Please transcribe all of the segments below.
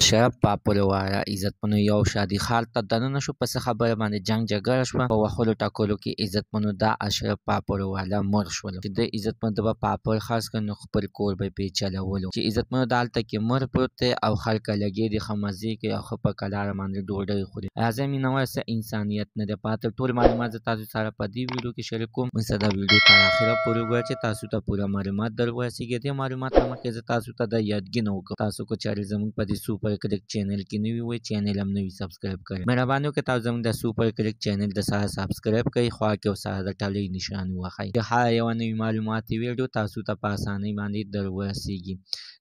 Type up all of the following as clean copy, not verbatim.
اشرف پاپور واړه عزتمنو یو شادي خال ته دننه شو، په څه خبره باندې جنګ جګړه شوه. په وښلو ټاکلو کې عزتمنو دا اشرف پاپور واړه مړ شول چې د عزتمنو د پاپور خاص کړ نو خپل کور به پې چلولو چې عزتمنو دالته کې مړ پروت دی او خلک لګي دي ښه مزې کوي او ښه په کلاره باندې ډوډۍ خوري. راځئ مینوال څه انسانیت نه دی پاتې. ټول معلومات زه تاسو سره په دې ویډیو کې شریک کوم. موږ سره دا ویډیو تر اخره پورې وګورئ چې تاسو ته پوره معلومات در ورسیږي. دې معلومات نه مخکې زه تاسو ته د یادګینه وکړم، تاسو کو چارې زموږ په دې سوپر کلیک چینل کې نوي وي چینل هم نوي سبسکرایب کړئ. مهرباني وکړئ تاسو زموږ د سوپر کلیک چینل د سره سبسکرایب کړئ، خوا کې ورسره د ټلۍ نشان ووهئ چې هر یوه نوي معلوماتي ویډیو تاسو ته په اسانۍ باندې در ورسیږي.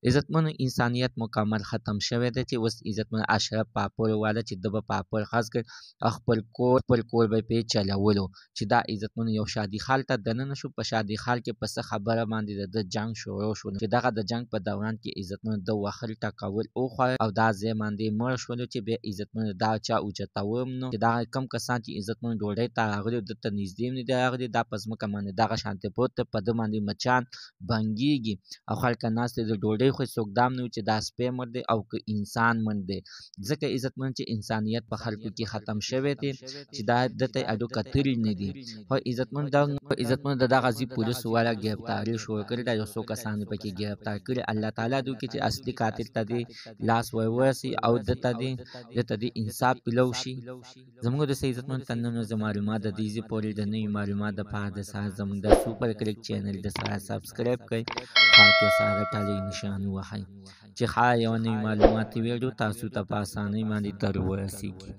عزتمنو انسانیت مکمل ختم شوی دی چې اوس عزتمنو اشرف پاپور والا چې د به پاپور خاص کړ خپل کور به پې چلولو چې دا عزتمنو یو شادي خال ته دننه شو. په شادي خال کې په څه خبره باندې د جنګ شروع شو چې دغه د جنګ په دوران کې عزتمنو د وښل ټکول وخوړل او دا ځای باندې مړ شولو چې بیا عزتمنو دا چا اوچتوم نو چې دغه کم کسان چې عزتمنو ډوډۍ ته راغلي دلته نږدې هم نه دي راغلي، دا په ځمکه باندې دغه شانتې پروت دی، په ده باندې مچان بنګېږي او خلک ناست دي د ډوډۍ خوري. څوک دا هم نه وي چې دا سپی مړ دی او که انسان مړ دی. ځکه عزتمنو چې انسانیت په خلکو کې ختم شوی دی چې دا دته اډو کتلي نه دي. خو عزتمنو د دغه ځي پولیسو والا ګرفتاري شروع کړې ده، یو څو کسان یې پکې ګرفتار کړي. الله تعالی دې وکړي چې اصلي قاتل ته دې لاس ورسي او دته دې انصاف پلو شي. زموږ د عزتمنو تننو زه معلومات د دې ځي پورې د نوي معلومات دپاره د سره زموږ د سوپر کلیک چینل د سره سبسکرایب کړئ، خوا کې سره د ټلۍ نشان ووهئ چې هر یوه نوي معلوماتي ویډیو تاسو ته په اسانۍ باندې در ورسیږي.